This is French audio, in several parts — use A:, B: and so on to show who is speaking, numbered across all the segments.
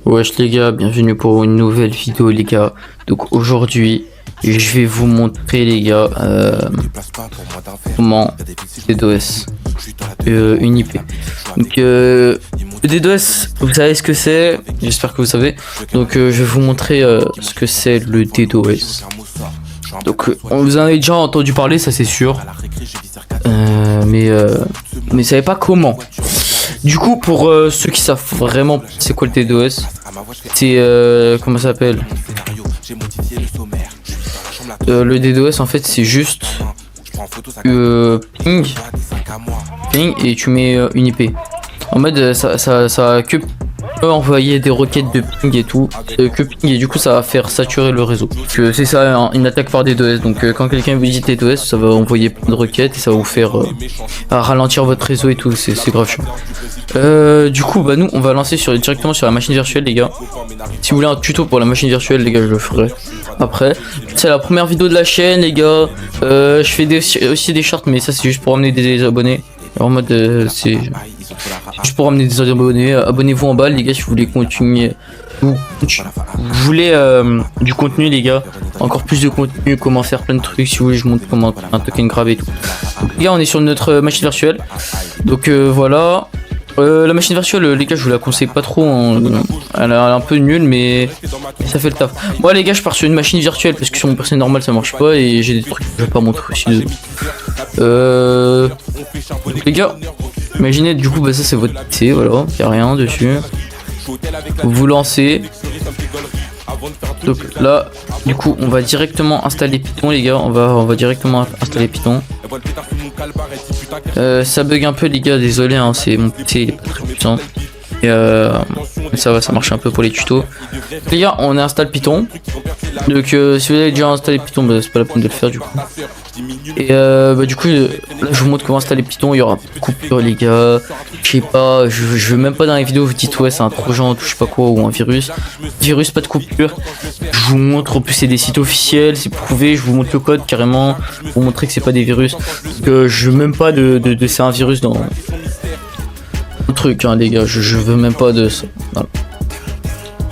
A: Wesh les gars, bienvenue pour une nouvelle vidéo les gars. Donc aujourd'hui, je vais vous montrer les gars comment DDoS une IP. Donc le DDoS, vous savez ce que c'est, j'espère que vous savez. Donc je vais vous montrer ce que c'est le DDoS. Donc on vous en a déjà entendu parler, ça c'est sûr. Mais vous savez pas comment. Du coup, pour ceux qui savent vraiment c'est quoi le DDoS, c'est comment ça s'appelle, le DDoS en fait c'est juste ping et tu mets une IP. En mode ça que peut envoyer des requêtes de ping et tout, que ping, et du coup ça va faire saturer le réseau. C'est ça une attaque par DDoS. Donc quand quelqu'un vous dit DDoS, ça va envoyer plein de requêtes et ça va vous faire ralentir votre réseau et tout. C'est grave chiant. Du coup bah nous on va lancer directement sur la machine virtuelle les gars. Si vous voulez un tuto pour la machine virtuelle les gars, je le ferai après. C'est la première vidéo de la chaîne les gars. Je fais aussi des charts, mais ça c'est juste pour amener des abonnés. En mode c'est juste pour amener des abonnés. Abonnez-vous en bas les gars si vous voulez continuer. Vous voulez du contenu les gars, encore plus de contenu, comment faire plein de trucs. Si vous voulez je montre comment un token grave et tout. Donc, les gars on est sur notre machine virtuelle. Donc voilà. La machine virtuelle les gars je vous la conseille pas trop, elle est un peu nulle mais ça fait le taf. Moi les gars je pars sur une machine virtuelle parce que sur mon personnel normal ça marche pas et j'ai des trucs que je vais pas montrer aussi. Les gars imaginez du coup bah ça c'est votre PC, voilà, y a rien dessus. Vous lancez. Donc là du coup on va directement installer Python les gars, on va directement installer Python. Ça bug un peu les gars, désolé hein, c'est mon PC il est pas très puissant. Et ça marche un peu pour les tutos. Les gars on installe Python. Donc si vous avez déjà installé Python, bah, c'est pas la peine de le faire du coup. Et bah du coup là je vous montre comment installer Python. Il y aura coupure les gars, je sais pas, je veux même pas dans les vidéos vous dites ouais c'est un trojan, je sais pas quoi, ou un virus, pas de coupure. Je vous montre, en plus c'est des sites officiels, c'est prouvé, je vous montre le code carrément pour montrer que c'est pas des virus. Donc je veux même pas de c'est un virus dans le truc hein, les gars, je veux même pas de ça. Voilà.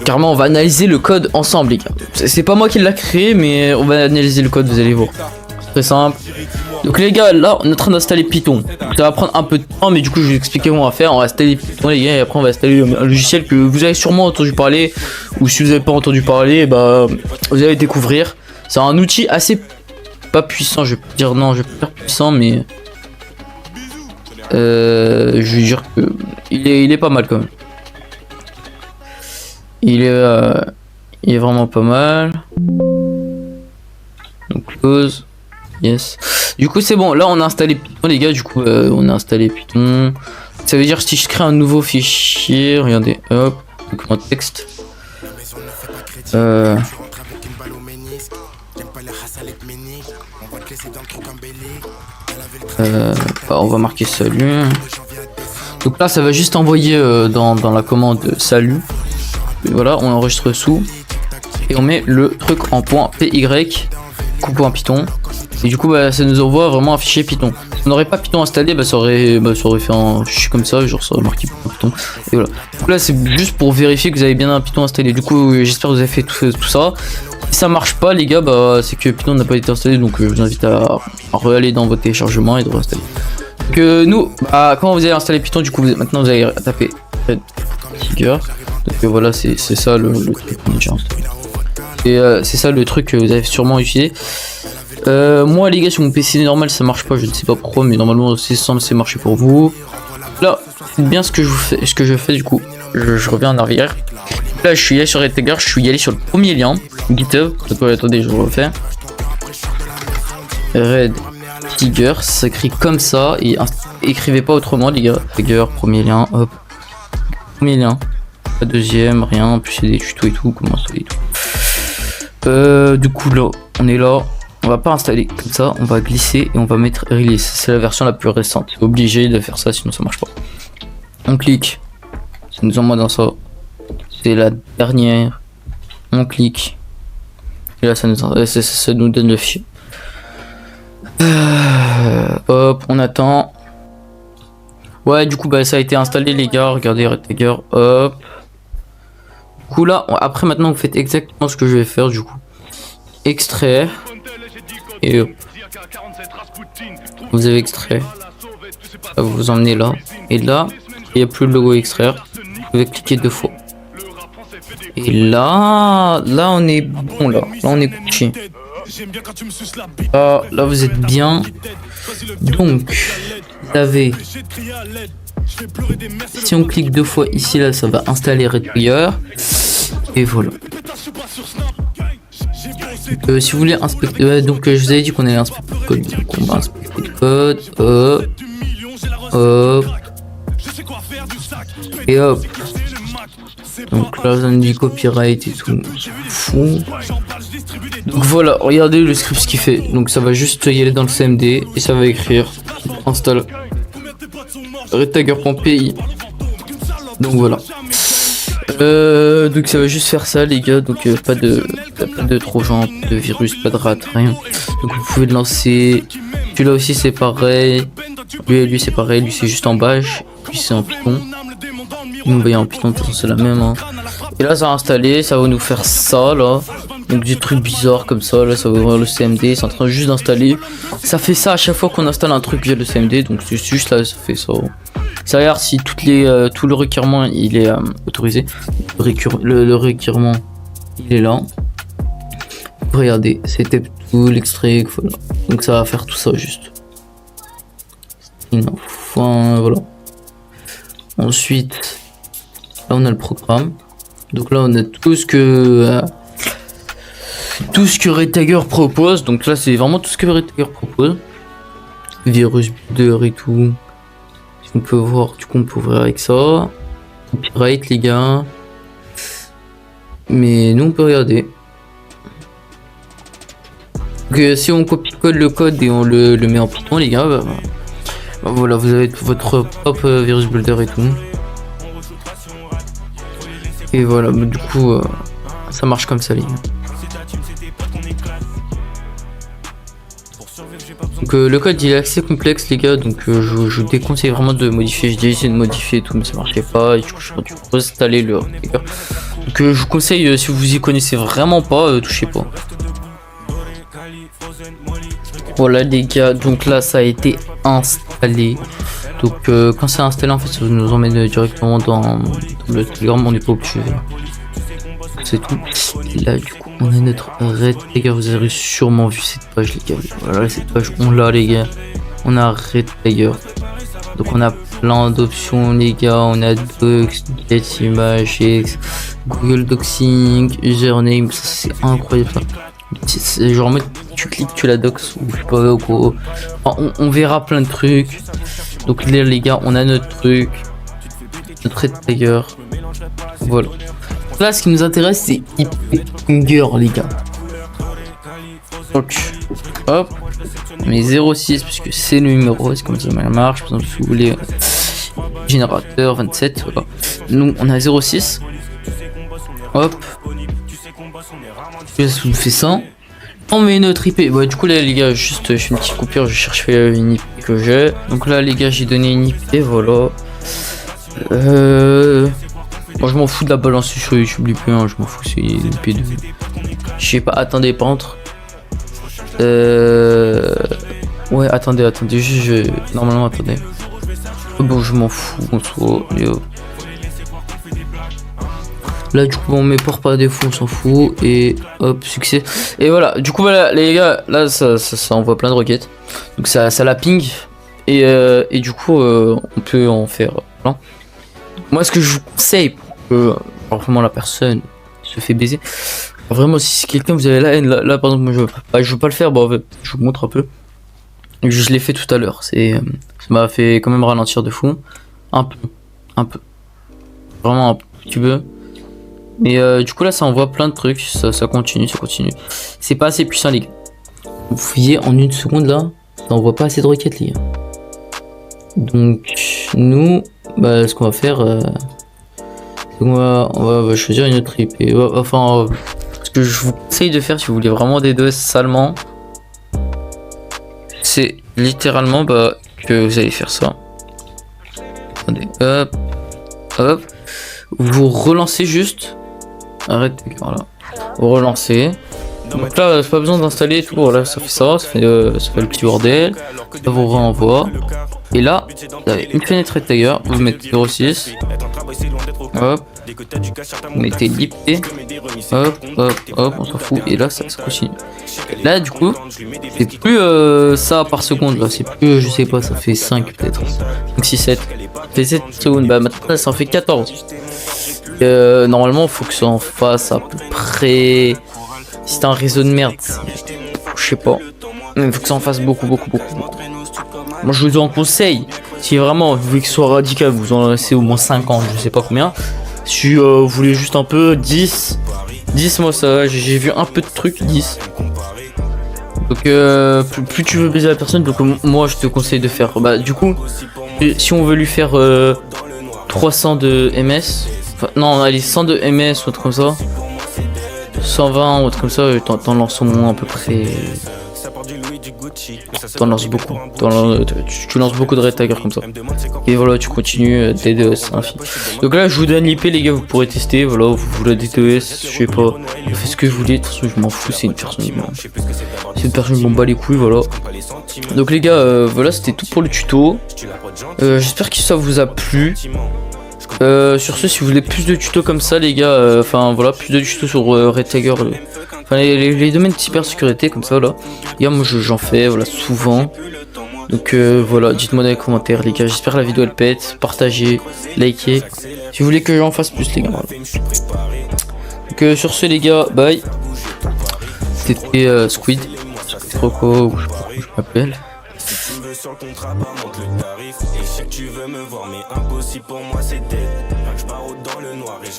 A: Carrément on va analyser le code ensemble les gars. C'est pas moi qui l'a créé mais on va analyser le code, vous allez voir. Très simple. Donc les gars là on est en train d'installer Python. Ça va prendre un peu de temps mais du coup je vais vous expliquer comment on va faire. On va installer Python les gars et après on va installer un logiciel que vous avez sûrement entendu parler. Ou si vous n'avez pas entendu parler bah vous allez découvrir. C'est un outil assez pas puissant, je vais dire, non je vais pas dire puissant mais je vais dire que il est pas mal quand même. Il est vraiment pas mal. Donc close. Yes. Du coup c'est bon, là on a installé Python les gars, du coup on a installé Python. Ça veut dire si je crée un nouveau fichier, regardez, hop, document texte. Bah, on va marquer salut. Donc là ça va juste envoyer dans la commande salut. Et voilà, on enregistre sous. Et on met le truc en point .py, point Python. Et du coup bah, ça nous envoie vraiment un fichier Python. Si on n'aurait pas Python installé, bah, ça aurait fait un fichier comme ça, genre ça aurait marqué Python. Et voilà. Donc là c'est juste pour vérifier que vous avez bien un Python installé. Du coup j'espère que vous avez fait tout ça. Si ça marche pas les gars, bah c'est que Python n'a pas été installé. Donc je vous invite à re-aller dans votre téléchargement et de réinstaller. Donc nous, bah, quand vous allez installer Python, du coup maintenant vous allez taper Red Tiger. Donc voilà c'est ça le truc qu'on a déjà installé. Et c'est ça le truc que vous avez sûrement utilisé. Moi les gars sur mon PC normal ça marche pas, je ne sais pas pourquoi, mais normalement c'est censé marcher pour vous. Là c'est bien ce que je fais du coup. Je reviens en arrière. Là je suis allé sur Red Tiger, je suis allé sur le premier lien GitHub. Donc attendez, je refais. Red Tiger, ça s'écrit comme ça et écrivez pas autrement les gars. Tiger, premier lien, hop. Premier lien. La deuxième, rien, en plus c'est des tutos et tout, comment installer et tout. Du coup là, on est là. On va pas installer comme ça, on va glisser et on va mettre release. C'est la version la plus récente. Obligé de faire ça sinon ça marche pas. On clique, ça nous envoie dans ça. C'est la dernière. On clique. Et là ça nous donne le fichier. Hop, on attend. Ouais du coup bah ça a été installé les gars, regardez Red Tiger, hop. Du coup là, après maintenant vous faites exactement ce que je vais faire du coup. Extraire. Et hop. Vous avez extrait. Ça vous emmenez là. Et là, il n'y a plus le logo extraire. Vous pouvez cliquer 2 fois. Et là on est bon là. Là on est Gucci. Là vous êtes bien. Donc, vous avez. Si on clique 2 fois ici là, ça va installer Redfire. Et voilà. Si vous voulez inspecter, donc je vous avais dit qu'on allait inspecter le code, donc on va inspecter le code, hop, et hop. Donc là, on dit copyright et tout, fou. Donc voilà, regardez le script ce qu'il fait. Donc ça va juste y aller dans le CMD et ça va écrire install redtiger.py. Donc voilà. Donc ça va juste faire ça les gars, donc pas de trojan, pas de virus, pas de rat, rien. Donc vous pouvez le lancer. Celui-là aussi c'est pareil. Lui c'est pareil, lui c'est juste en bash, lui c'est en Python. Nous voyez en Python, de toute façon c'est la même. Hein. Et là ça va installer, ça va nous faire ça là. Donc des trucs bizarres comme ça, là ça va ouvrir le CMD, c'est en train juste d'installer. Ça fait ça à chaque fois qu'on installe un truc via le CMD, donc c'est juste là ça fait ça. Ça regarde si tout le requérement il est autorisé. Le requérement il est là. Regardez, c'était tout l'extrait, voilà. Donc ça va faire tout ça juste. Enfin voilà. Ensuite, là on a le programme. Donc là on a tout ce que Redtiger propose. Donc là c'est vraiment tout ce que Redtiger propose. Virus builder et tout. On peut voir, du coup on peut ouvrir avec ça. Copyright les gars. Mais nous on peut regarder. Donc, si on copie-colle le code et on le met en Python les gars, bah, voilà, vous avez votre propre virus builder et tout. Et voilà, bah, du coup ça marche comme ça les gars. Donc le code il est assez complexe les gars, donc je vous déconseille vraiment de modifier. J'ai déjà essayé de modifier et tout mais ça marchait pas et du coup je suis dû installer le Redtiger. Donc je vous conseille si vous y connaissez vraiment pas, touchez pas. Voilà les gars, donc là ça a été installé. Donc quand c'est installé en fait ça nous emmène directement dans le Telegram, on n'est pas obligé. C'est tout. Et là du coup on a notre Redtiger, vous avez sûrement vu cette page les gars. Voilà cette page on l'a les gars. On a Redtiger. Donc on a plein d'options les gars, on a Docs, Get Image, Google Docsing, Username, c'est incroyable ça. C'est genre en mode tu cliques tu la docs ou je sais pas quoi. Enfin, on verra plein de trucs. Donc là les gars on a notre truc, notre Redtiger. Voilà. Là ce qui nous intéresse c'est Ipfinger les gars. Donc hop, on met 06 puisque c'est le numéro, c'est comme ça marche. Par exemple si vous voulez générateur 27, voilà. Nous on a 06. Hop. Je vous fais ça. On met notre IP. Bah, du coup, là, les gars, juste je fais une petite coupure. Je cherche une IP que j'ai. Donc là, les gars, j'ai donné une IP. Voilà. Moi, je m'en fous de la balancer sur YouTube. l'IP, hein, je m'en fous. C'est une IP de. Je sais pas. Attendez, pas entre. Ouais, attendez. Juste, normalement, attendez. Bon, je m'en fous. On soit. Là du coup on met port par défaut, on s'en fout. Et hop, succès. Et voilà, du coup voilà les gars, là ça envoie plein de requêtes. Donc ça la ping. Et du coup on peut en faire plein. Moi ce que je vous conseille pour que vraiment la personne se fait baiser. Vraiment si quelqu'un vous avez la haine, là par exemple moi je veux pas le faire, bon je vous montre un peu. Je l'ai fait tout à l'heure, ça m'a fait quand même ralentir de fou. Un peu. Vraiment un petit peu. Mais du coup là ça envoie plein de trucs, ça continue. C'est pas assez puissant les gars. Vous voyez en une seconde là, ça envoie pas assez de requêtes les gars. Donc nous, bah, ce qu'on va faire, on va choisir une autre IP. Enfin, ce que je vous conseille de faire si vous voulez vraiment des DOS salement, c'est littéralement que vous allez faire ça. Attendez, hop, vous relancez juste. Arrête, voilà. Vous relancez. Donc là, c'est pas besoin d'installer tout. Voilà, ça fait ça fait le petit bordel. Ça vous renvoie. Et là, vous avez une fenêtre Retager. Vous mettez 06. Hop. Vous mettez l'IP. Hop, hop, hop, on s'en fout. Et là, ça continue. Là, du coup, c'est plus ça par seconde. Là, c'est plus, je sais pas, ça fait 5 peut-être. 5, 6, 7. Ça fait 7 secondes. Bah, maintenant, ça en fait 14. Normalement, faut que ça en fasse à peu près. Si t'as un réseau de merde, je sais pas. Mais il faut que ça en fasse beaucoup. Moi, je vous en conseille. Si vraiment vous voulez que ce soit radical, vous en laissez au moins 50, je sais pas combien. Si vous voulez juste un peu, 10, moi ça va, j'ai vu un peu de trucs, 10. Donc plus tu veux baiser la personne, donc moi je te conseille de faire, bah du coup, si on veut lui faire 300 de MS, enfin, non allez 100 de MS ou autre comme ça, 120 ou autre comme ça, t'en lances au moins à peu près. T'en lances beaucoup. Tu lances beaucoup de Retager comme ça. Et voilà, tu continues DDoS infini. Donc là, je vous donne l'IP, les gars, vous pourrez tester. Voilà, vous voulez DDoS, je sais pas. Faites ce que vous voulez. De toute façon, je m'en fous. C'est une personne. C'est une personne qui m'en bat les couilles, voilà. Donc les gars, voilà, c'était tout pour le tuto. J'espère que ça vous a plu. Sur ce, si vous voulez plus de tutos comme ça, les gars, enfin voilà, plus de tutos sur Retager, enfin les domaines de cybersécurité comme ça là. Les gars, moi j'en fais voilà souvent. Donc voilà, dites-moi dans les commentaires, les gars. J'espère que la vidéo elle pète, partagez, likez. Si vous voulez que j'en fasse plus, les gars. Voilà. Donc sur ce, les gars, bye. C'était Squid, Croco, ou je sais pas comment je m'appelle.
B: Sur le contrat, pas monte le tarif. Et je sais que tu veux me voir, mais impossible pour moi, c'est dead. Je barre dans le noir et je